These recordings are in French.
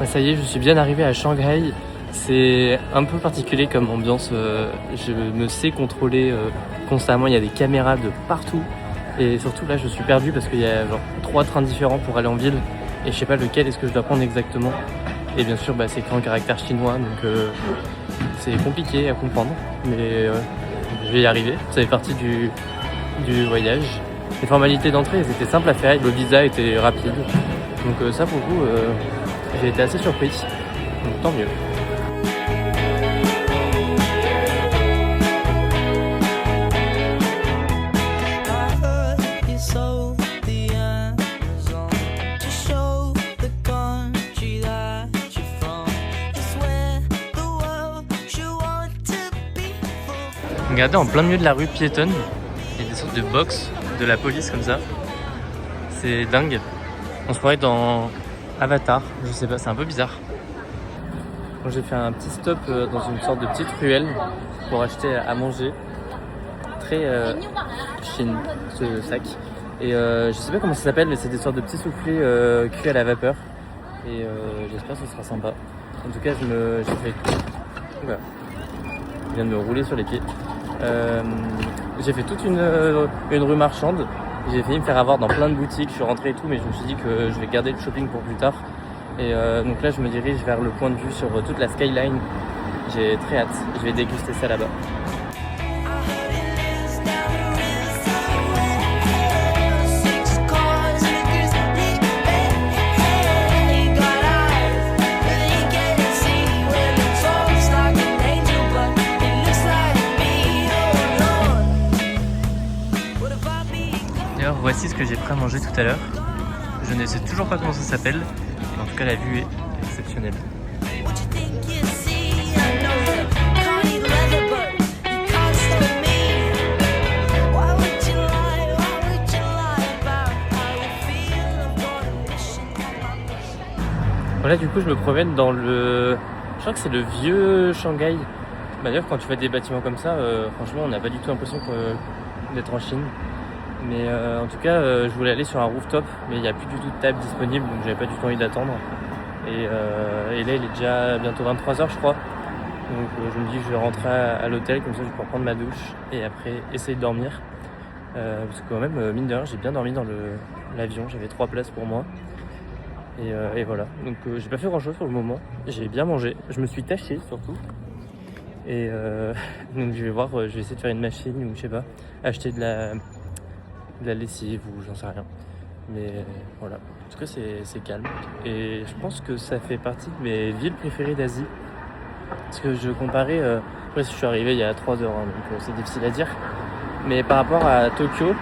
Ça y est, je suis bien arrivé à Shanghai. C'est un peu particulier comme ambiance. Je me sais contrôler constamment. Il y a des caméras de partout. Et surtout là, je suis perdu parce qu'il y a genre 3 trains différents pour aller en ville. Et je sais pas lequel est-ce que je dois prendre exactement. Et bien sûr, c'est écrit en caractère chinois. Donc c'est compliqué à comprendre. Mais je vais y arriver. Ça fait partie du voyage. Les formalités d'entrée, elles étaient simples à faire. Le visa était rapide. Donc ça, pour le coup, j'ai été assez surpris. Donc tant mieux. Regardez, en plein milieu de la rue piétonne, il y a des sortes de box de la police comme ça. C'est dingue. On se croirait dans Avatar, je sais pas, c'est un peu bizarre. Donc, j'ai fait un petit stop dans une sorte de petite ruelle pour acheter à manger. Très Chine, ce sac. Et je sais pas comment ça s'appelle, mais c'est des sortes de petits soufflés cuits à la vapeur. Et j'espère que ce sera sympa. En tout cas, j'ai fait... Oula. Je viens de me rouler sur les pieds. J'ai fait toute une rue marchande. J'ai failli me faire avoir dans plein de boutiques. Je suis rentré et tout, mais je me suis dit que je vais garder le shopping pour plus tard. Et donc là, je me dirige vers le point de vue sur toute la skyline. J'ai très hâte. Je vais déguster ça là-bas. D'ailleurs, voici ce que j'ai pris à manger tout à l'heure. Je ne sais toujours pas comment ça s'appelle, mais en tout cas la vue est exceptionnelle. Voilà, du coup je me promène dans je crois que c'est le vieux Shanghai. D'ailleurs, quand tu vois des bâtiments comme ça, franchement on n'a pas du tout l'impression d'être en Chine. Mais en tout cas, je voulais aller sur un rooftop, mais il n'y a plus du tout de table disponible, donc j'avais pas du tout envie d'attendre. Et là, il est déjà bientôt 23h, je crois. Donc je me dis que je vais rentrer à l'hôtel, comme ça je vais pouvoir prendre ma douche et après essayer de dormir. Parce que quand même, mine de rien, j'ai bien dormi dans l'avion, j'avais 3 places pour moi. Et voilà, donc j'ai pas fait grand chose pour le moment. J'ai bien mangé, je me suis taché surtout. Et donc je vais voir, je vais essayer de faire une machine ou je sais pas, acheter de la lessive ou j'en sais rien. Mais voilà, en tout cas c'est calme. Et je pense que ça fait partie de mes villes préférées d'Asie. Parce que je comparais, après je suis arrivé il y a 3 heures, hein, donc c'est difficile à dire. Mais par rapport à Tokyo,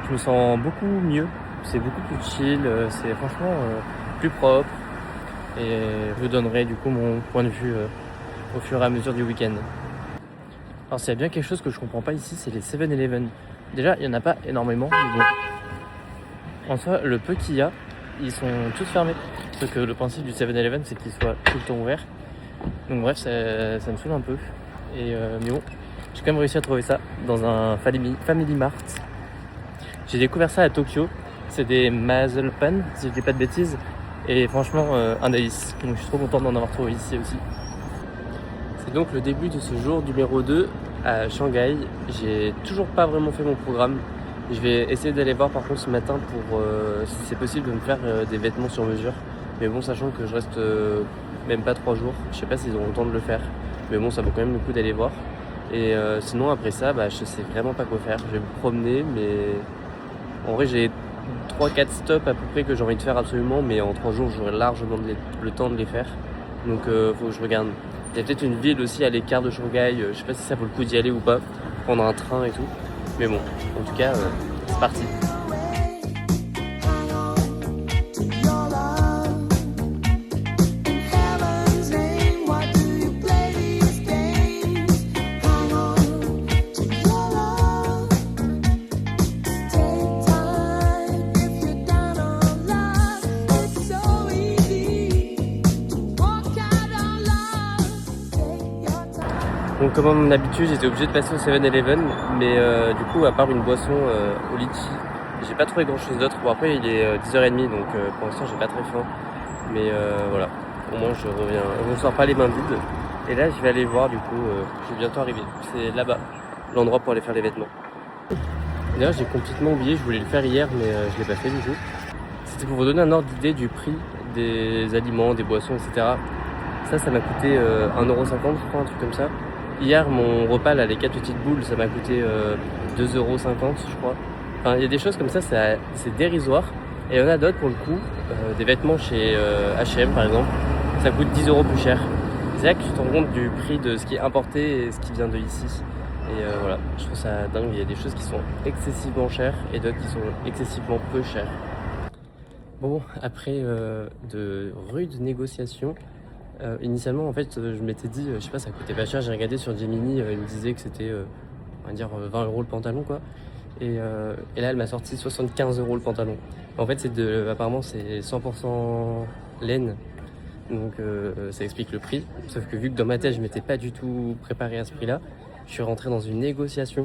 je me sens beaucoup mieux. C'est beaucoup plus chill, c'est franchement plus propre. Et je vous donnerai du coup mon point de vue au fur et à mesure du week-end. Alors s'il y a bien quelque chose que je comprends pas ici, c'est les 7-Eleven. Déjà, il n'y en a pas énormément, mais bon. En soi, le peu qu'il y a, ils sont tous fermés. Sauf que le principe du 7-Eleven, c'est qu'ils soient tout le temps ouverts. Donc bref, ça me saoule un peu. Et mais bon, j'ai quand même réussi à trouver ça dans un Family Mart. J'ai découvert ça à Tokyo. C'est des Mazelpan, si je dis pas de bêtises. Et franchement, un délice. Donc je suis trop content d'en avoir trouvé ici aussi. C'est donc le début de ce jour numéro 2 à Shanghai. J'ai toujours pas vraiment fait mon programme. Je vais essayer d'aller voir par contre ce matin pour si c'est possible de me faire des vêtements sur mesure. Mais bon, sachant que je reste même pas 3 jours, je sais pas s'ils auront le temps de le faire. Mais bon, ça vaut quand même le coup d'aller voir. Et sinon après ça, je sais vraiment pas quoi faire. Je vais me promener, mais en vrai j'ai 3-4 stops à peu près que j'ai envie de faire absolument. Mais en 3 jours, j'aurai largement le temps de les faire. Donc faut que je regarde. Il y a peut-être une ville aussi à l'écart de Shanghai, je sais pas si ça vaut le coup d'y aller ou pas, prendre un train et tout. Mais bon, en tout cas, c'est parti. Donc comme à mon habitude, j'étais obligé de passer au 7-Eleven, mais du coup à part une boisson au litchi, j'ai pas trouvé grand chose d'autre. Bon après il est 10h30 donc pour l'instant j'ai pas très faim, mais voilà. Au moins je ressors pas les mains vides. Et là je vais aller voir du coup, je vais bientôt arriver. C'est là-bas, l'endroit pour aller faire les vêtements. D'ailleurs j'ai complètement oublié, je voulais le faire hier mais je l'ai pas fait du coup. C'était pour vous donner un ordre d'idée du prix des aliments, des boissons, etc. Ça m'a coûté 1,50€, je crois, un truc comme ça. Hier, mon repas, là, les 4 petites boules, ça m'a coûté 2,50€, je crois. Enfin, il y a des choses comme ça, c'est dérisoire. Et il y en a d'autres, pour le coup, des vêtements chez H&M, par exemple, ça coûte 10€ plus cher. C'est là que tu te rends compte du prix de ce qui est importé et ce qui vient de ici. Et voilà, je trouve ça dingue. Il y a des choses qui sont excessivement chères et d'autres qui sont excessivement peu chères. Bon, après de rudes négociations, initialement en fait je m'étais dit, je sais pas, ça coûtait pas cher, j'ai regardé sur Gemini, il me disait que c'était on va dire 20€ le pantalon quoi. Et là elle m'a sorti 75€ le pantalon. En fait apparemment c'est 100% laine, donc ça explique le prix. Sauf que vu que dans ma tête je m'étais pas du tout préparé à ce prix là, je suis rentré dans une négociation.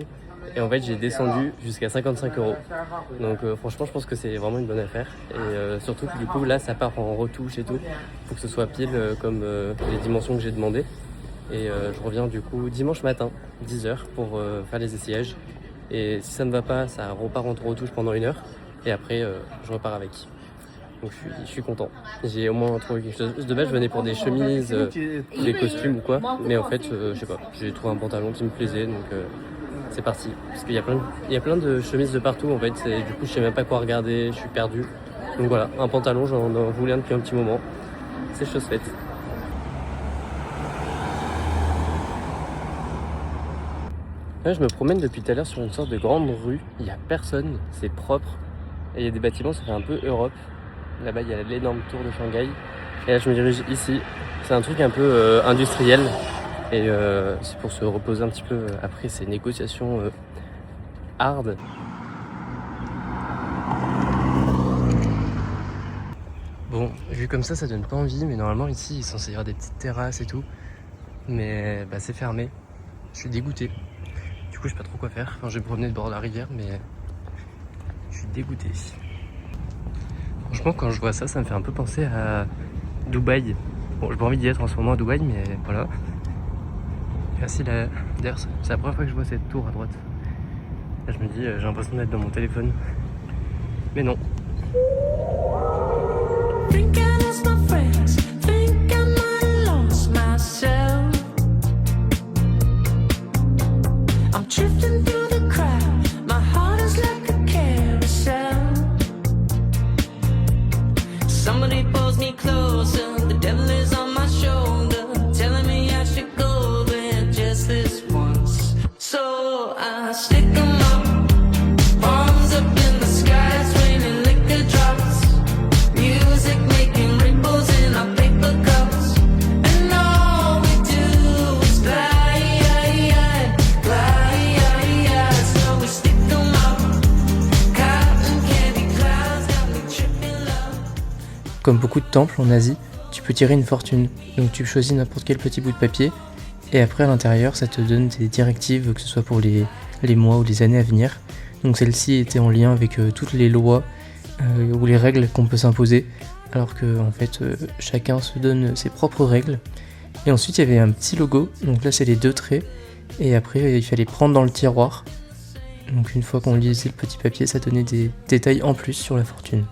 Et en fait j'ai descendu jusqu'à 55€. Donc franchement je pense que c'est vraiment une bonne affaire. Et surtout que du coup là ça part en retouche et tout. Faut que ce soit pile comme les dimensions que j'ai demandé. Et je reviens du coup dimanche matin, 10h pour faire les essayages. Et si ça ne va pas, ça repart en retouche pendant 1 heure. Et après je repars avec. Donc je suis content. J'ai au moins trouvé quelque chose. De base je venais pour des chemises, des costumes ou quoi. Mais en fait je sais pas, j'ai trouvé un pantalon qui me plaisait. Donc c'est parti, parce qu'il y a plein de chemises de partout en fait, et du coup je sais même pas quoi regarder, je suis perdu. Donc voilà, un pantalon, j'en voulais un depuis un petit moment, c'est chose faite. Là je me promène depuis tout à l'heure sur une sorte de grande rue, il y a personne, c'est propre, et il y a des bâtiments, ça fait un peu Europe. Là-bas il y a l'énorme tour de Shanghai, et là je me dirige ici, c'est un truc un peu industriel. Et c'est pour se reposer un petit peu après ces négociations hard. Bon, vu comme ça donne pas envie, mais normalement ici il est censé y avoir des petites terrasses et tout. Mais bah, c'est fermé. Je suis dégoûté. Du coup je sais pas trop quoi faire. Enfin, je vais me promener de bord de la rivière, mais je suis dégoûté. Franchement quand je vois ça, ça me fait un peu penser à Dubaï. Bon, j'ai pas envie d'y être en ce moment à Dubaï, mais voilà. Facile à... D'ailleurs c'est la première fois que je vois cette tour à droite. Là je me dis j'ai l'impression d'être dans mon téléphone. Mais non. Comme beaucoup de temples en Asie, tu peux tirer une fortune. Donc tu choisis n'importe quel petit bout de papier et après à l'intérieur ça te donne des directives, que ce soit pour les mois ou les années à venir. Donc celle-ci était en lien avec toutes les lois ou les règles qu'on peut s'imposer, alors que en fait chacun se donne ses propres règles. Et ensuite il y avait un petit logo, donc là c'est les 2 traits, et après il fallait prendre dans le tiroir. Donc une fois qu'on lisait le petit papier, ça donnait des détails en plus sur la fortune.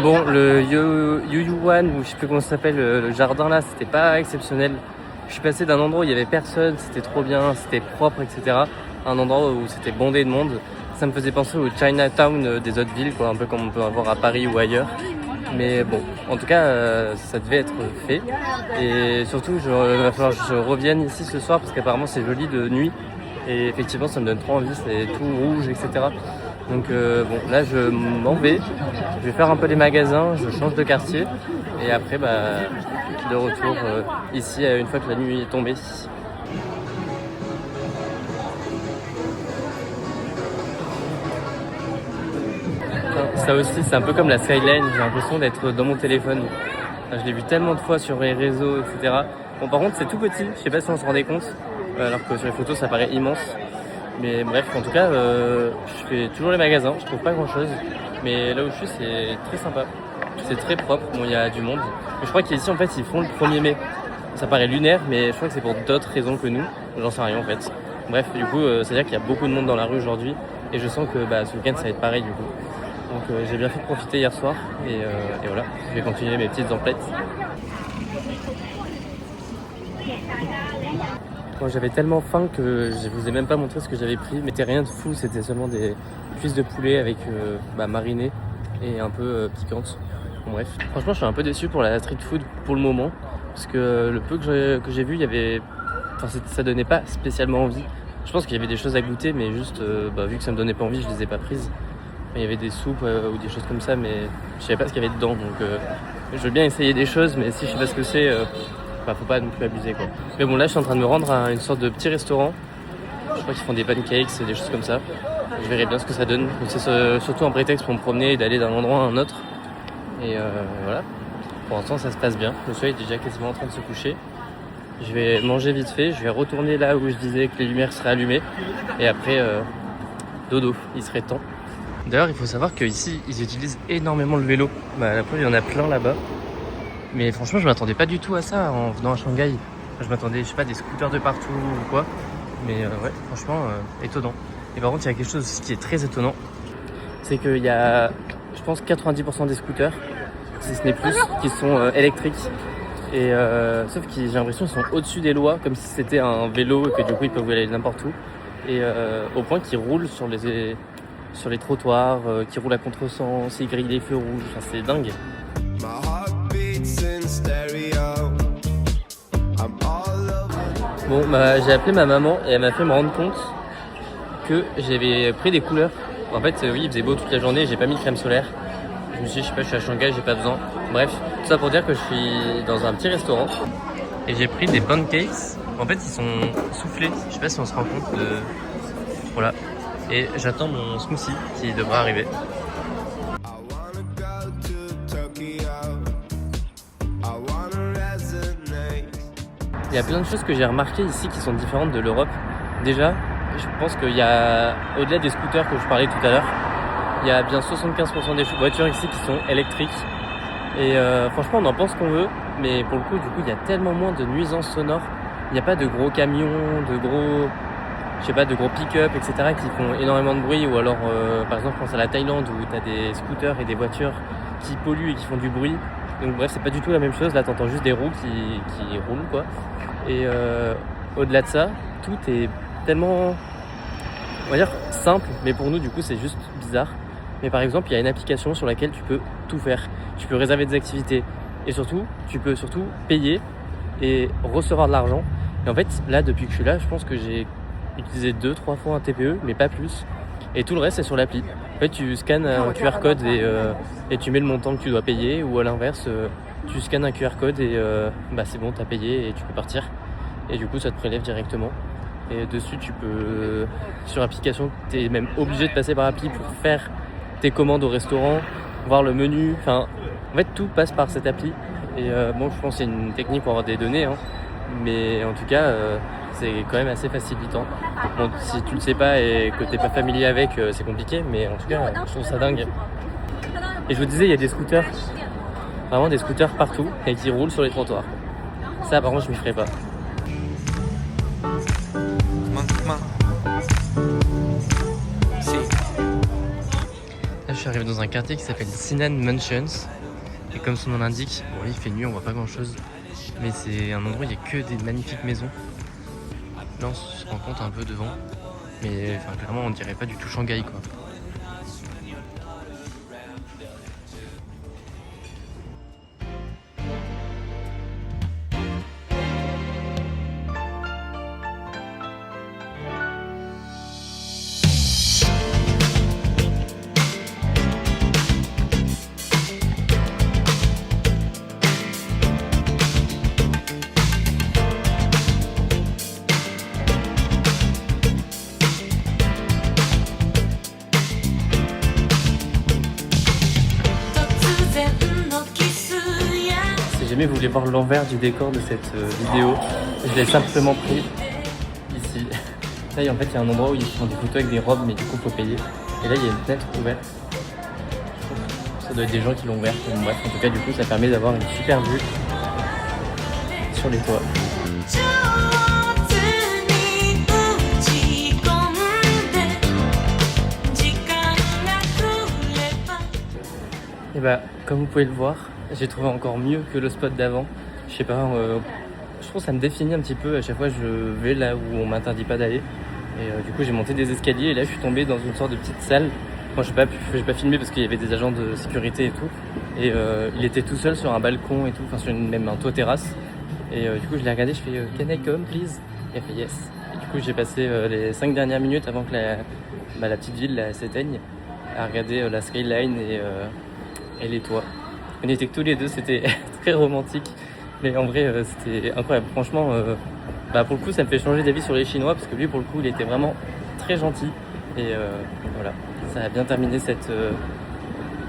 Bon, le Yuyuan, ou je sais plus comment ça s'appelle, le jardin là, c'était pas exceptionnel. Je suis passé d'un endroit où il y avait personne, c'était trop bien, c'était propre, etc. à un endroit où c'était bondé de monde. Ça me faisait penser au Chinatown des autres villes, quoi, un peu comme on peut avoir à Paris ou ailleurs. Mais bon, en tout cas, ça devait être fait. Et surtout, il va falloir que je revienne ici ce soir parce qu'apparemment c'est joli de nuit. Et effectivement, ça me donne trop envie, c'est tout rouge, etc. Donc bon, là je m'en vais, je vais faire un peu les magasins, je change de quartier et après de retour ici une fois que la nuit est tombée. Ça aussi c'est un peu comme la skyline, j'ai l'impression d'être dans mon téléphone. Enfin, je l'ai vu tellement de fois sur les réseaux, etc. Bon par contre c'est tout petit, je sais pas si on se rendait compte, alors que sur les photos ça paraît immense. Mais bref, en tout cas, je fais toujours les magasins, je trouve pas grand chose. Mais là où je suis, c'est très sympa. C'est très propre, bon, il y a du monde. Mais je crois qu'ici, en fait, ils font le 1er mai. Ça paraît lunaire, mais je crois que c'est pour d'autres raisons que nous. J'en sais rien, en fait. Bref, du coup, c'est-à-dire qu'il y a beaucoup de monde dans la rue aujourd'hui. Et je sens que ce week-end, ça va être pareil, du coup. Donc, j'ai bien fait de profiter hier soir. Et voilà, je vais continuer mes petites emplettes. Bon, j'avais tellement faim que je vous ai même pas montré ce que j'avais pris, mais c'était rien de fou, c'était seulement des cuisses de poulet avec marinées et un peu piquantes. Bon, bref, franchement je suis un peu déçu pour la street food pour le moment, parce que le peu que j'ai vu, il y avait, ça donnait pas spécialement envie. Je pense qu'il y avait des choses à goûter, mais juste vu que ça me donnait pas envie, je les ai pas prises. Il y avait des soupes ou des choses comme ça, mais je savais pas ce qu'il y avait dedans, donc je veux bien essayer des choses, mais si je sais pas ce que c'est, faut pas non plus abuser quoi. Mais bon là je suis en train de me rendre à une sorte de petit restaurant. Je crois qu'ils font des pancakes, des choses comme ça. Je verrai bien ce que ça donne. C'est surtout un prétexte pour me promener et d'aller d'un endroit à un autre. Et voilà. Pour l'instant ça se passe bien. Le soleil est déjà quasiment en train de se coucher. Je vais manger vite fait. Je vais retourner là où je disais que les lumières seraient allumées. Et après dodo, il serait temps. D'ailleurs il faut savoir qu'ici ils utilisent énormément le vélo. La preuve il y en a plein là-bas. Mais franchement, je m'attendais pas du tout à ça en venant à Shanghai. Je m'attendais, je sais pas, des scooters de partout ou quoi. Mais ouais, franchement, étonnant. Et par contre, il y a quelque chose aussi qui est très étonnant. C'est qu'il y a, je pense, 90% des scooters, si ce n'est plus, qui sont électriques. Et sauf que j'ai l'impression qu'ils sont au-dessus des lois, comme si c'était un vélo et que du coup, ils peuvent aller n'importe où. Et au point qu'ils roulent sur les trottoirs, qu'ils roulent à contresens, ils grillent les feux rouges. Enfin, c'est dingue. Bon, j'ai appelé ma maman et elle m'a fait me rendre compte que j'avais pris des couleurs. En fait, oui, il faisait beau toute la journée, j'ai pas mis de crème solaire. Je me suis dit, je sais pas, je suis à Shanghai, j'ai pas besoin. Bref, tout ça pour dire que je suis dans un petit restaurant et j'ai pris des pancakes. En fait, ils sont soufflés. Je sais pas si on se rend compte de. Voilà. Et j'attends mon smoothie qui devra arriver. Il y a plein de choses que j'ai remarquées ici qui sont différentes de l'Europe. Déjà, je pense qu'il y a, au-delà des scooters que je parlais tout à l'heure, il y a bien 75% des voitures ici qui sont électriques. Et franchement, on en pense qu'on veut, mais pour le coup, il y a tellement moins de nuisances sonores. Il n'y a pas de gros camions, de gros pick-up, etc. qui font énormément de bruit. Ou alors, par exemple, je pense à la Thaïlande où tu as des scooters et des voitures qui polluent et qui font du bruit. Donc bref, c'est pas du tout la même chose. Là, t'entends juste des roues qui roulent, quoi. Et au-delà de ça, tout est tellement, on va dire, simple. Mais pour nous, du coup, c'est juste bizarre. Mais par exemple, il y a une application sur laquelle tu peux tout faire. Tu peux réserver des activités. Et surtout, tu peux surtout payer et recevoir de l'argent. Et en fait, là, depuis que je suis là, je pense que j'ai utilisé 2-3 fois un TPE, mais pas plus. Et tout le reste, c'est sur l'appli. En fait, tu scannes un QR code et tu mets le montant que tu dois payer. Ou à l'inverse, tu scannes un QR code et c'est bon, t'as payé et tu peux partir. Et du coup, ça te prélève directement. Et dessus, tu peux, sur l'application, t'es même obligé de passer par l'appli pour faire tes commandes au restaurant, voir le menu. Enfin, en fait, tout passe par cette appli. Et je pense que c'est une technique pour avoir des données. Mais en tout cas, c'est quand même assez facilitant. Bon, si tu le sais pas et que t'es pas familier avec, c'est compliqué. Mais en tout cas, je trouve ça dingue. Et je vous disais, il y a des scooters. Vraiment des scooters partout et qui roulent sur les trottoirs. Ça, par contre, je m'y ferai pas. Là, je suis arrivé dans un quartier qui s'appelle Sinan Mansions. Et comme son nom l'indique, bon, il fait nuit, on voit pas grand chose. Mais c'est un endroit où il n'y a que des magnifiques maisons. Là, on se rend compte un peu devant. Mais clairement, on dirait pas du tout Shanghai, quoi. jamais vous voulez voir l'envers du décor de cette vidéo, je l'ai simplement pris ici. Là, en fait, il y a un endroit où ils font des photos avec des robes, mais du coup, faut payer. Et là, il y a une fenêtre ouverte. Ça doit être des gens qui l'ont ouverte. Bref, en tout cas, du coup, ça permet d'avoir une super vue sur les toits. Et bah, comme vous pouvez le voir, j'ai trouvé encore mieux que le spot d'avant. Je sais pas, je trouve que ça me définit un petit peu. À chaque fois, je vais là où on m'interdit pas d'aller. Et du coup, j'ai monté des escaliers et là, je suis tombé dans une sorte de petite salle. Moi, j'ai pas filmé parce qu'il y avait des agents de sécurité et tout. Et il était tout seul sur un balcon et tout, enfin sur même un toit terrasse. Et du coup, je l'ai regardé, je fais Can I come, please? Il a fait yes. Et du coup, j'ai passé les 5 dernières minutes avant que la petite ville s'éteigne à regarder la skyline et les toits. On était que tous les deux, c'était très romantique. Mais en vrai, c'était incroyable. Franchement, pour le coup, ça me fait changer d'avis sur les Chinois parce que lui, pour le coup, il était vraiment très gentil. Et voilà, ça a bien terminé cette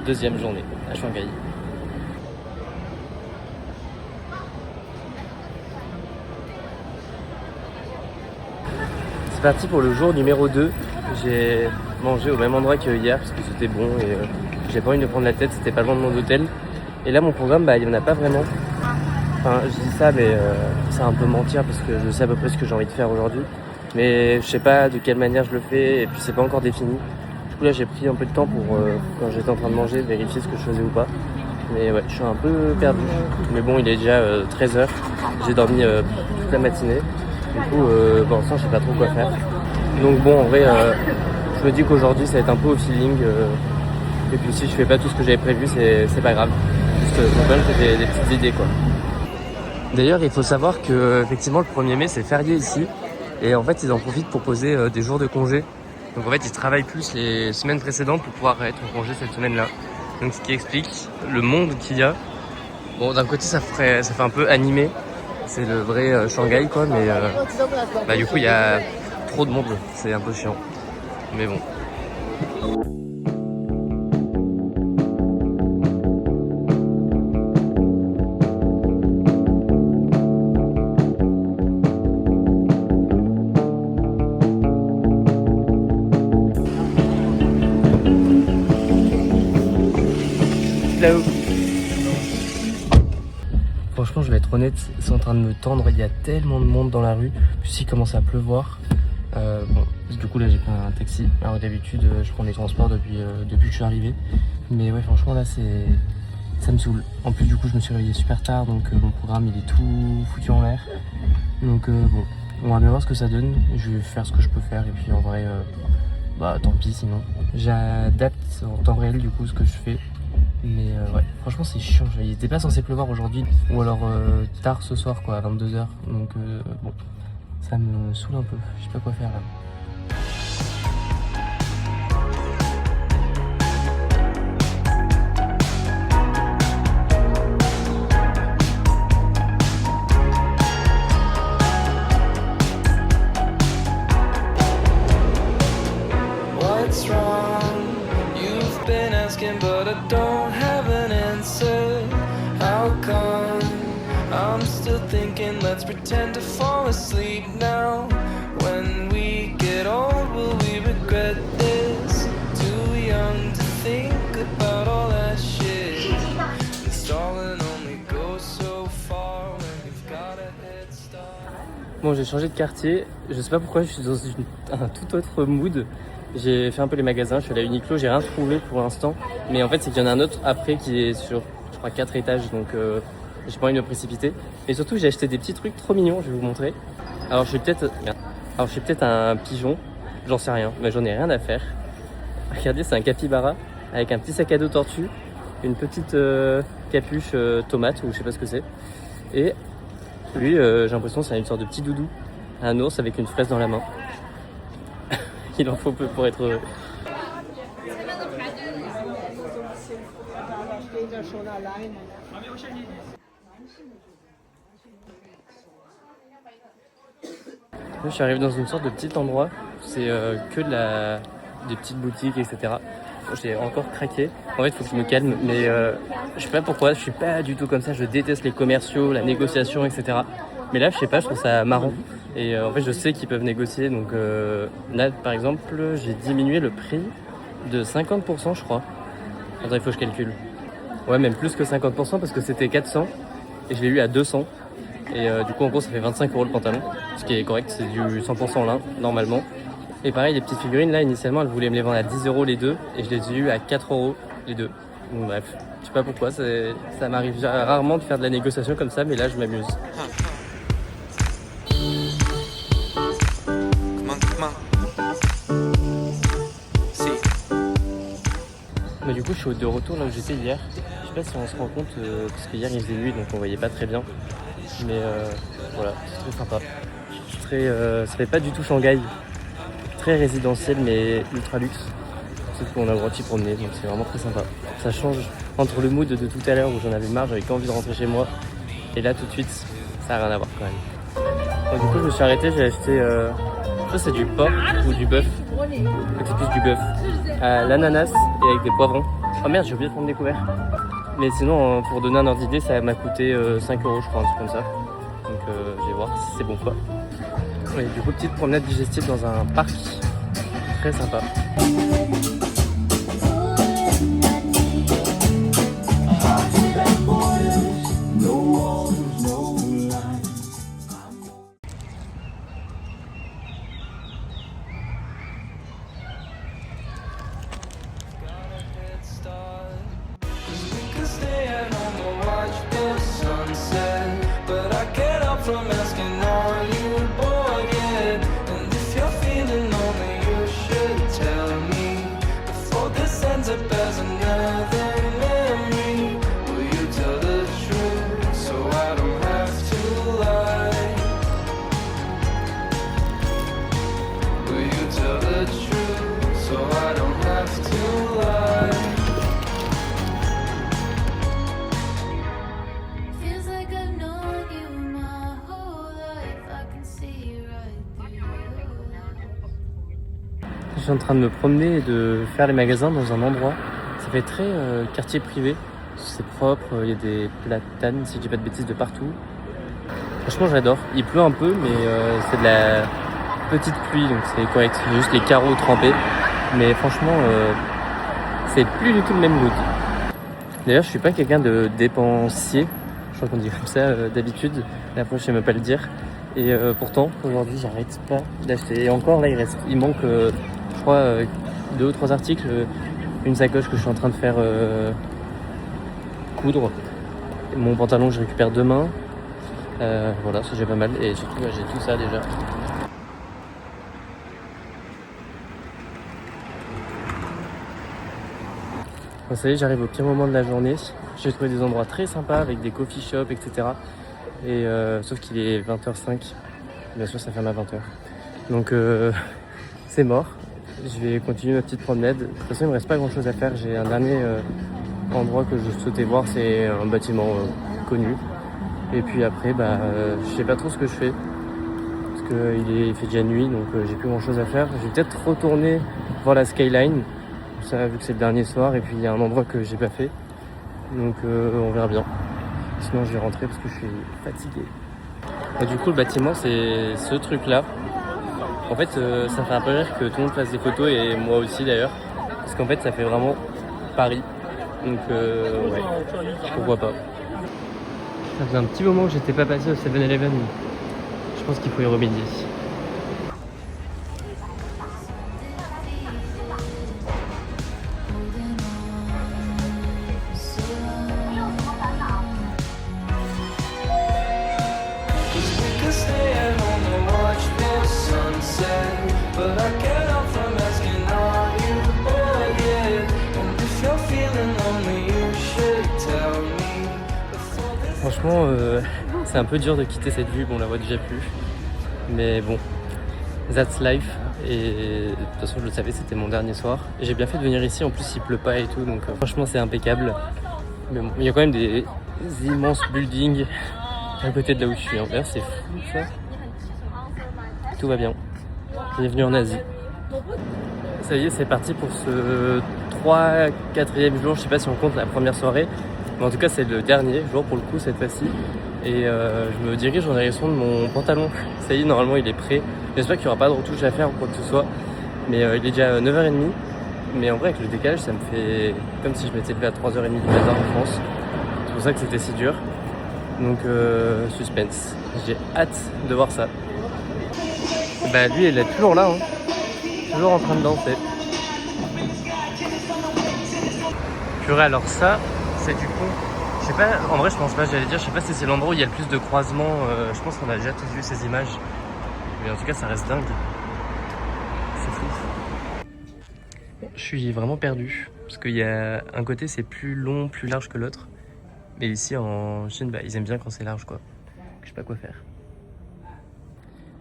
deuxième journée à Shanghai. C'est parti pour le jour numéro 2. J'ai mangé au même endroit que hier parce que c'était bon et j'ai pas envie de prendre la tête, c'était pas loin de mon hôtel. Et là, mon programme, il y en a pas vraiment. Enfin, je dis ça, mais c'est un peu mentir parce que je sais à peu près ce que j'ai envie de faire aujourd'hui. Mais je sais pas de quelle manière je le fais et puis c'est pas encore défini. Du coup, là, j'ai pris un peu de temps pour, quand j'étais en train de manger, vérifier ce que je faisais ou pas. Mais ouais, je suis un peu perdu. Mais bon, il est déjà 13h. J'ai dormi toute la matinée. Du coup, pour l'instant, je sais pas trop quoi faire. Donc bon, en vrai, je me dis qu'aujourd'hui, ça va être un peu au feeling. Et puis si je fais pas tout ce que j'avais prévu, c'est pas grave. Juste, quand même, j'ai des petites idées, quoi. D'ailleurs, il faut savoir que effectivement, le 1er mai, c'est férié ici. Et en fait, ils en profitent pour poser des jours de congé. Donc en fait, ils travaillent plus les semaines précédentes pour pouvoir être en congé cette semaine-là. Donc ce qui explique le monde qu'il y a. Bon, d'un côté, ça fait un peu animé. C'est le vrai Shanghai, quoi. Mais du coup, il y a trop de monde. C'est un peu chiant. Mais bon. Hello. Franchement, je vais être honnête, c'est en train de me tendre. Il y a tellement de monde dans la rue. Puis il commence à pleuvoir. Du coup là j'ai pris un taxi. Alors d'habitude je prends les transports depuis que je suis arrivé. Mais ouais, franchement là ça me saoule. En plus du coup je me suis réveillé super tard, donc mon programme il est tout foutu en l'air. Donc bon, on va bien voir ce que ça donne. Je vais faire ce que je peux faire et puis en vrai tant pis sinon. J'adapte en temps réel du coup ce que je fais. Mais ouais, franchement c'est chiant, il était pas censé pleuvoir aujourd'hui, ou alors tard ce soir quoi, à 22h, donc bon, ça me saoule un peu, je sais pas quoi faire là. What's wrong? You've been asking but I don't have an answer. How come? I'm still thinking let's pretend to fall asleep now. When we get old will we regret this? Too young to think about all that shit. And stalling only goes so far when you've got a head start. Bon, j'ai changé de quartier, je sais pas pourquoi je suis dans un tout autre mood. J'ai fait un peu les magasins, je suis allé à Uniqlo, j'ai rien trouvé pour l'instant. Mais en fait c'est qu'il y en a un autre après qui est sur, je crois, 4 étages, donc j'ai pas envie de me précipiter. Et surtout j'ai acheté des petits trucs trop mignons, je vais vous montrer. Alors je suis peut-être un pigeon, j'en sais rien, mais j'en ai rien à faire. Regardez, c'est un capybara avec un petit sac à dos tortue, une petite capuche tomate ou je sais pas ce que c'est. Et lui, j'ai l'impression que c'est une sorte de petit doudou, un ours avec une fraise dans la main. Il en faut peu pour être heureux. Là, je suis arrivé dans une sorte de petit endroit. C'est que des petites boutiques, etc. j'ai encore craqué. En fait, il faut que je me calme, mais je sais pas pourquoi, je suis pas du tout comme ça. Je déteste les commerciaux, la négociation, etc. Mais là, je sais pas, je trouve ça marrant. Et en fait, je sais qu'ils peuvent négocier. Donc là, par exemple, j'ai diminué le prix de 50%, je crois. Attends, il faut que je calcule. Ouais, même plus que 50% parce que c'était 400 et je l'ai eu à 200. Et du coup, en gros, ça fait 25 € le pantalon. Ce qui est correct, c'est du 100% lin, normalement. Et pareil, les petites figurines, là, initialement, elles voulaient me les vendre à 10 € les deux. Et je les ai eu à 4 € les deux. Donc bref, je sais pas pourquoi, ça m'arrive rarement de faire de la négociation comme ça, mais là, je m'amuse. Mais du coup, je suis de retour là où j'étais hier. Je sais pas si on se rend compte, parce qu'hier il faisait nuit, donc on voyait pas très bien. Mais voilà, c'est très sympa. Ça fait pas du tout Shanghai. Très résidentiel, mais ultra luxe. Sauf qu'on a le droit de s'y promener, donc c'est vraiment très sympa. Ça change entre le mood de tout à l'heure où j'en avais marre, j'avais pas envie de rentrer chez moi. Et là, tout de suite, ça a rien à voir quand même. Donc, du coup, je me suis arrêté, j'ai acheté... ça, c'est du porc ou du bœuf. C'est plus du bœuf. L'ananas et avec des poivrons. Oh merde, j'ai oublié de prendre des couverts. Mais sinon, pour donner un ordre d'idée, ça m'a coûté 5 € je crois, un truc comme ça. Donc je vais voir si c'est bon quoi. Oui, du coup, petite promenade digestive dans un parc. Très sympa. From asking, are you bored yet? And if you're feeling lonely, you should tell me before this ends up as another memory. Will you tell the truth so I don't have to lie? Will you tell the truth so I don't have to lie? Je suis en train de me promener et de faire les magasins dans un endroit. Ça fait très quartier privé. C'est propre, il y a des platanes, si je dis pas de bêtises, de partout. Franchement, j'adore. Il pleut un peu, mais c'est de la petite pluie, donc c'est correct. J'ai juste les carreaux trempés. Mais franchement, c'est plus du tout le même mood. D'ailleurs, je suis pas quelqu'un de dépensier. Je crois qu'on dit comme ça d'habitude. Mais après, je sais même pas le dire. Et pourtant, aujourd'hui, j'arrête pas d'acheter. Et encore, là, il manque... je crois 2 ou 3 articles, une sacoche que je suis en train de faire coudre, mon pantalon je récupère demain, voilà, ça j'ai pas mal et surtout j'ai tout ça déjà. Bon, ça y est, j'arrive au pire moment de la journée, j'ai trouvé des endroits très sympas avec des coffee shops etc. Et sauf qu'il est 20h05, bien sûr ça ferme à 20h, donc c'est mort. Je vais continuer ma petite promenade. De toute façon, il me reste pas grand chose à faire. J'ai un dernier endroit que je souhaitais voir, c'est un bâtiment connu. Et puis après, je sais pas trop ce que je fais. Parce qu'il fait déjà nuit, donc j'ai plus grand chose à faire. Je vais peut-être retourner voir la skyline. Ça, vu que c'est le dernier soir. Et puis il y a un endroit que j'ai pas fait. Donc on verra bien. Sinon, je vais rentrer parce que je suis fatigué. Et du coup, le bâtiment, c'est ce truc-là. En fait, ça fait un peu rire que tout le monde fasse des photos et moi aussi d'ailleurs. Parce qu'en fait, ça fait vraiment Paris. Donc, ouais, pourquoi pas. Ça faisait un petit moment que j'étais pas passé au 7-Eleven. Je pense qu'il faut y remédier. Franchement, c'est un peu dur de quitter cette vue, bon on la voit déjà plus. Mais bon, that's life. Et de toute façon je le savais, c'était mon dernier soir. Et j'ai bien fait de venir ici, en plus il pleut pas et tout, donc franchement c'est impeccable. Mais bon, il y a quand même des immenses buildings à côté de là où je suis. En vrai, c'est fou ça. Tout va bien. Bienvenue en Asie. Ça y est, c'est parti pour ce 4e jour, je sais pas si on compte la première soirée, mais en tout cas c'est le dernier jour pour le coup cette fois-ci. Et je me dirige en direction de mon pantalon. Ça y est, normalement il est prêt. J'espère qu'il n'y aura pas de retouche à faire ou quoi que ce soit. Mais il est déjà 9h30. Mais en vrai avec le décalage ça me fait comme si je m'étais levé à 3h30 du matin en France. C'est pour ça que c'était si dur. Donc suspense. J'ai hâte de voir ça. Bah lui il est toujours là, hein. Toujours en train de danser. Purée, alors ça c'est du pont. Je sais pas, en vrai je pense pas, j'allais dire, je sais pas si c'est l'endroit où il y a le plus de croisements, je pense qu'on a déjà tous vu ces images. Mais en tout cas ça reste dingue. C'est fou. Je suis vraiment perdu, parce qu'il y a un côté c'est plus long, plus large que l'autre. Mais ici en Chine, bah, ils aiment bien quand c'est large quoi. Je sais pas quoi faire.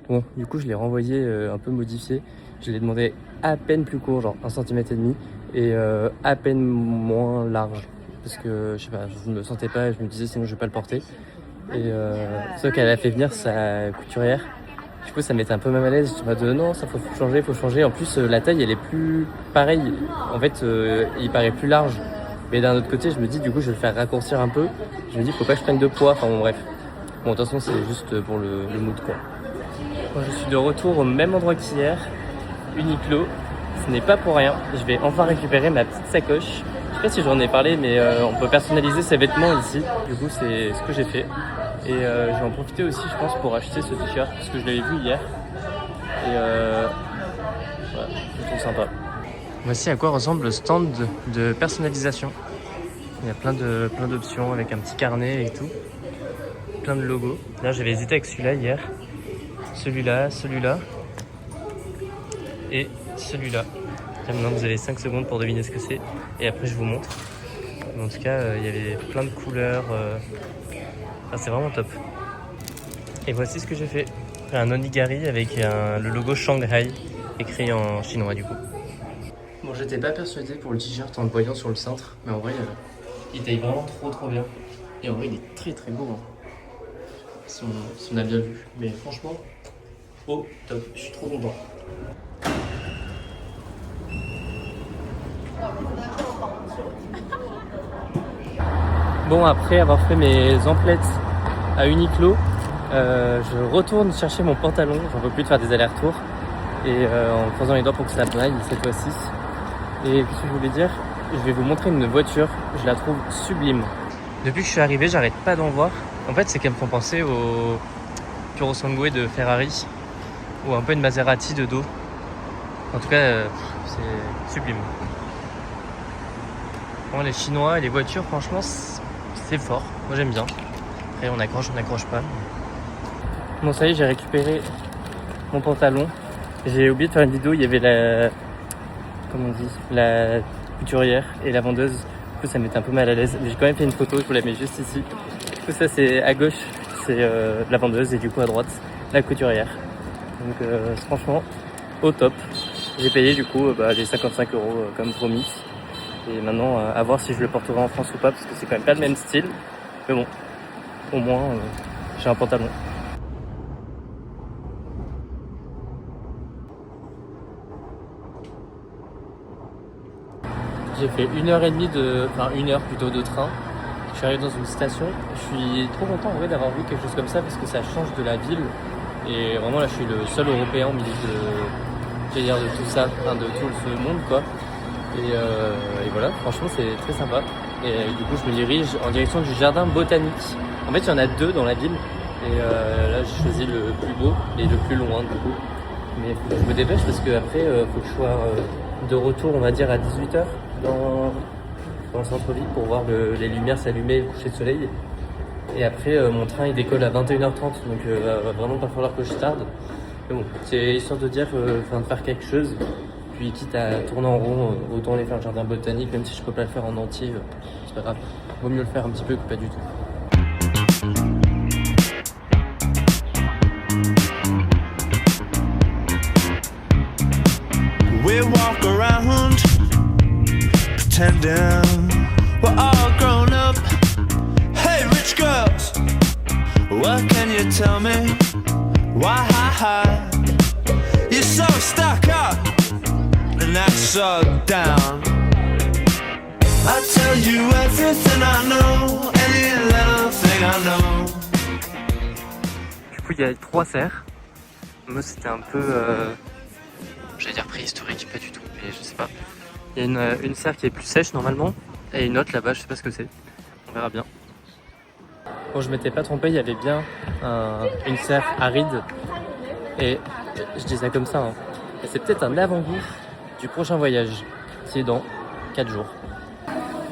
Bon, du coup je l'ai renvoyé un peu modifié. Je l'ai demandé à peine plus court, genre 1,5 cm et à peine moins large. Parce que je sais pas, je ne me sentais pas, je me disais sinon je vais pas le porter. Et sauf qu'elle a fait venir sa couturière. Du coup ça m'était un peu mal à l'aise. Je me disais non, ça faut changer. En plus la taille elle est plus pareille. En fait il paraît plus large. Mais d'un autre côté je me dis du coup je vais le faire raccourcir un peu. Je me dis faut pas que je prenne de poids. Enfin bon bref. Bon de toute façon c'est juste pour le mood quoi. Bon, je suis de retour au même endroit qu'hier. Uniqlo. Ce n'est pas pour rien. Je vais enfin récupérer ma petite sacoche. Je sais pas si j'en ai parlé, mais on peut personnaliser ses vêtements ici. Du coup, c'est ce que j'ai fait. Et je vais en profiter aussi, je pense, pour acheter ce t-shirt parce que je l'avais vu hier. Et voilà, je trouve sympa. Voici à quoi ressemble le stand de personnalisation. Il y a plein d'options avec un petit carnet et tout. Plein de logos. Là, j'avais hésité avec celui-là hier. Celui-là et celui-là. Maintenant, vous avez 5 secondes pour deviner ce que c'est. Et après, je vous montre. Mais en tout cas, il y avait plein de couleurs. Enfin, c'est vraiment top. Et voici ce que j'ai fait. Un onigari avec le logo Shanghai, écrit en chinois du coup. Bon, j'étais pas persuadé pour le t-shirt en le voyant sur le cintre. Mais en vrai, il taille vraiment trop bien. Et en vrai, il est très beau. Hein. Si on a bien vu. Mais franchement, oh, top. Je suis trop content. Bon, après avoir fait mes emplettes à Uniqlo, je retourne chercher mon pantalon. J'en peux plus de faire des allers-retours. Et en croisant les doigts pour que ça aille cette fois-ci. Et qu'est-ce que je voulais dire? Je vais vous montrer une voiture. Je la trouve sublime. Depuis que je suis arrivé, j'arrête pas d'en voir. En fait, c'est qu'elles me font penser au Purosangue de Ferrari ou un peu une Maserati de dos. En tout cas, c'est sublime. Bon, les Chinois et les voitures, franchement, c'est fort. Moi, j'aime bien. Après, on n'accroche pas. Bon, ça y est, j'ai récupéré mon pantalon. J'ai oublié de faire une vidéo. Il y avait la couturière et la vendeuse. Du coup, ça m'était un peu mal à l'aise. Mais j'ai quand même fait une photo. Je vous la mets juste ici. Du coup, ça, c'est à gauche, c'est la vendeuse et du coup à droite, la couturière. Donc, franchement, au top. J'ai payé du coup les 55 € comme promis. Et maintenant, à voir si je le porterai en France ou pas, parce que c'est quand même pas le même style. Mais bon, au moins, j'ai un pantalon. J'ai fait 1h30 1 heure plutôt de train. Je suis arrivé dans une station. Je suis trop content en vrai d'avoir vu quelque chose comme ça, parce que ça change de la ville. Et vraiment là, je suis le seul Européen au milieu de tout ça, enfin, de tout ce monde quoi. Et voilà, franchement c'est très sympa. Et du coup je me dirige en direction du jardin botanique. En fait il y en a 2 dans la ville. Et là j'ai choisi le plus beau et le plus loin du coup. Mais faut que je me dépêche parce que après faut que je sois de retour on va dire à 18h dans le centre-ville pour voir les lumières s'allumer et le coucher de soleil. Et après mon train il décolle à 21h30 donc va vraiment pas falloir que je tarde. Mais bon, c'est histoire de dire de faire quelque chose. Puis quitte à tourner en rond, autant aller faire le jardin botanique, même si je peux pas le faire en entier, c'est pas grave. Vaut mieux le faire un petit peu que pas du tout. We walk around pretending we're all grown up. Hey rich girls, what can you tell me? Why you're so stuck up and that's so down? I tell you everything I know, any little thing I know. Du coup, il y a 3 cerfs. Moi, c'était un peu, j'allais dire préhistorique, pas du tout, mais je sais pas. Il y a une serre qui est plus sèche normalement, et une autre là-bas, je sais pas ce que c'est. On verra bien. Bon, je m'étais pas trompé, il y avait bien une serre aride, et je dis ça comme ça, hein. Et c'est peut-être un avant-goût du prochain voyage, qui est dans 4 jours.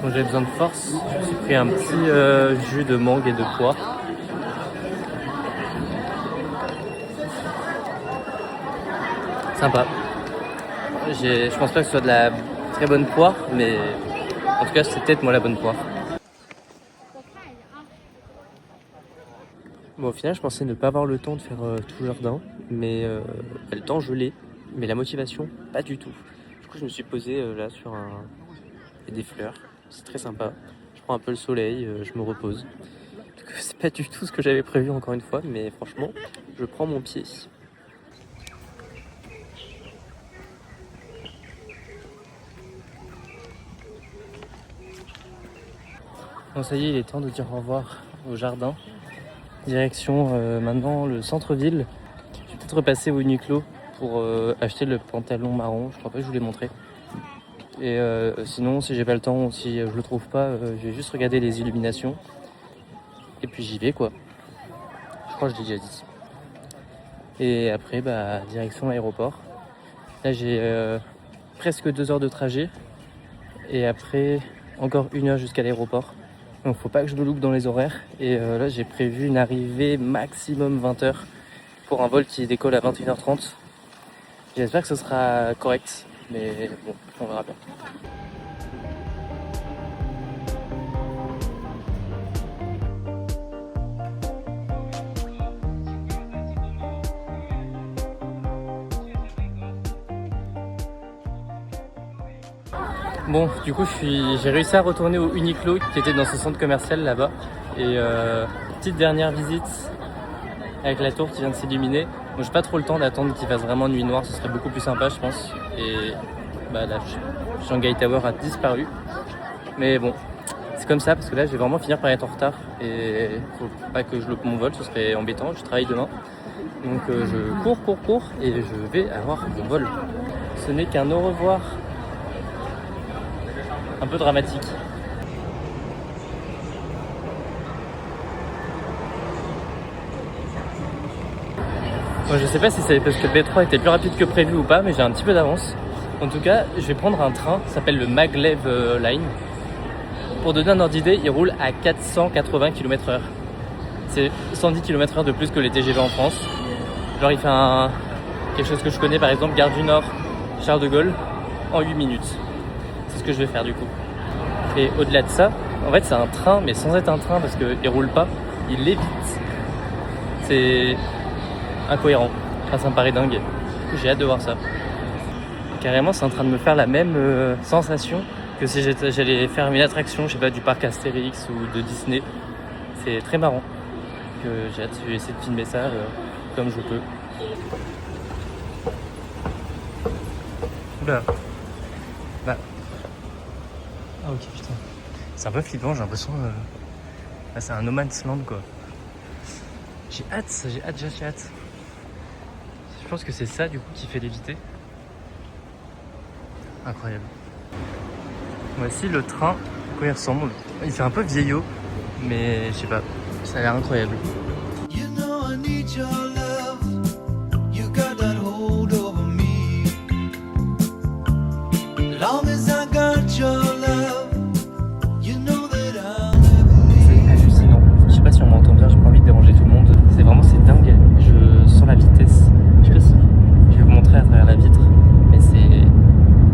Bon, j'avais besoin de force, je me suis pris un petit jus de mangue et de poire. Sympa. Je pense pas que ce soit de la très bonne poire, mais en tout cas c'est peut-être moi la bonne poire. Bon, au final je pensais ne pas avoir le temps de faire tout le jardin, mais le temps je l'ai, mais la motivation pas du tout. Du coup je me suis posé là sur des fleurs, c'est très sympa. Je prends un peu le soleil, je me repose. C'est pas du tout ce que j'avais prévu encore une fois, mais franchement je prends mon pied. Bon, ça y est, il est temps de dire au revoir au jardin. Direction maintenant le centre-ville. Je vais peut-être repasser au Uniqlo pour acheter le pantalon marron. Je crois pas que je vous l'ai montré. Et sinon, si j'ai pas le temps ou si je le trouve pas, je vais juste regarder les illuminations. Et puis j'y vais quoi. Je crois que je l'ai déjà dit. Et après, bah, direction l'aéroport. Là, j'ai presque 2 heures de trajet. Et après, encore 1 heure jusqu'à l'aéroport. Donc faut pas que je me loupe dans les horaires. Et là j'ai prévu une arrivée maximum 20h pour un vol qui décolle à 21h30. J'espère que ce sera correct, mais bon, on verra bien. Bon, du coup, j'ai réussi à retourner au Uniqlo qui était dans ce centre commercial là-bas. Et petite dernière visite avec la tour qui vient de s'illuminer. Bon, j'ai pas trop le temps d'attendre qu'il fasse vraiment nuit noire, ce serait beaucoup plus sympa, je pense. Et bah, la Shanghai Tower a disparu. Mais bon, c'est comme ça parce que là, je vais vraiment finir par être en retard. Et faut pas que je loupe mon vol, ce serait embêtant. Je travaille demain. Donc je cours et je vais avoir mon vol. Ce n'est qu'un au revoir. Un peu dramatique. Bon, je sais pas si c'est parce que le B3 était plus rapide que prévu ou pas, mais j'ai un petit peu d'avance. En tout cas, je vais prendre un train, ça s'appelle le Maglev Line. Pour donner un ordre d'idée, il roule à 480 km/h. C'est 110 km/h de plus que les TGV en France. Genre il fait quelque chose que je connais, par exemple Gare du Nord, Charles de Gaulle, en 8 minutes. C'est ce que je vais faire du coup. Et au-delà de ça, en fait c'est un train, mais sans être un train parce qu'il roule pas, il lévite. C'est incohérent. Enfin, ça me paraît dingue. Du coup, j'ai hâte de voir ça. Carrément, c'est en train de me faire la même sensation que si j'allais faire une attraction, je sais pas, du parc Astérix ou de Disney. C'est très marrant. J'ai hâte, je vais essayer de filmer ça comme je peux. Oula. Bah. Ah ok, putain. C'est un peu flippant, j'ai l'impression... Là, c'est un no man's land, quoi. J'ai hâte. Je pense que c'est ça, du coup, qui fait léviter. Incroyable. Voici le train, à quoi il ressemble. Il fait un peu vieillot, mais je sais pas, ça a l'air incroyable. You know I need your love. You got that hold over me. Long as I got your love, you know that I'll never leave. C'est hallucinant. Je sais pas si on m'entend bien, j'ai pas envie de déranger tout le monde. C'est dingue. Je sens la vitesse. Je sais pas si je vais vous montrer à travers la vitre, mais c'est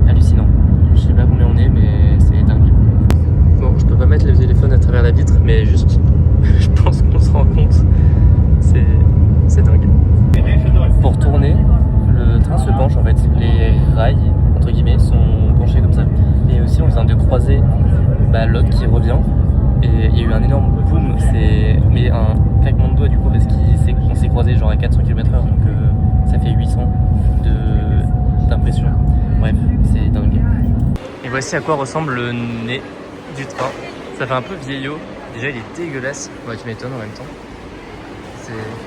hallucinant. Je sais pas combien on est, mais c'est dingue. Bon, je peux pas mettre le téléphone à travers la vitre, mais juste, je pense qu'on se rend compte. C'est dingue. Pour tourner, le train se penche en fait. Les rails, entre guillemets, sont penchés comme ça. Et aussi, on vient de croiser l'autre qui revient. Et il y a eu un énorme boom. Mais un claquement de doigts du coup, parce qu'on s'est croisé genre à 400 km/h. Donc ça fait 800 d'impression. Bref, c'est dingue. Et voici à quoi ressemble le nez du train. Ça fait un peu vieillot. Déjà, il est dégueulasse. Ouais, tu m'étonnes en même temps.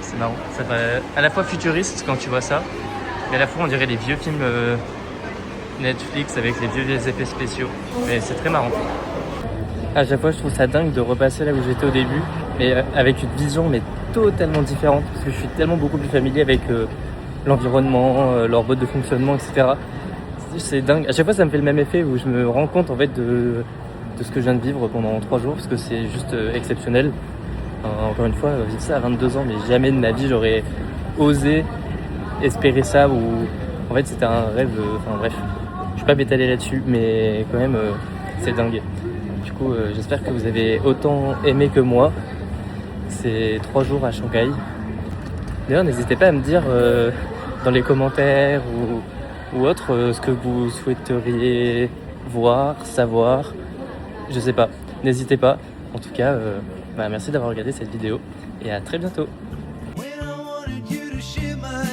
C'est marrant. Ça fait à la fois futuriste quand tu vois ça, mais à la fois on dirait les vieux films Netflix avec les vieux effets spéciaux. Mais c'est très marrant. À chaque fois, je trouve ça dingue de repasser là où j'étais au début, mais avec une vision mais totalement différente, parce que je suis tellement beaucoup plus familier avec l'environnement, leur mode de fonctionnement, etc. C'est dingue. À chaque fois, ça me fait le même effet où je me rends compte en fait de ce que je viens de vivre pendant 3 jours, parce que c'est juste exceptionnel. Encore une fois, vivre ça à 22 ans, mais jamais de ma vie j'aurais osé espérer ça, ou en fait c'était un rêve. Enfin bref, je suis pas m'étaler là-dessus, mais quand même c'est dingue. Du coup, j'espère que vous avez autant aimé que moi ces 3 jours à Shanghai. D'ailleurs, n'hésitez pas à me dire dans les commentaires ou autre ce que vous souhaiteriez voir, savoir. Je sais pas. N'hésitez pas. En tout cas, merci d'avoir regardé cette vidéo et à très bientôt. When I wanted you to share my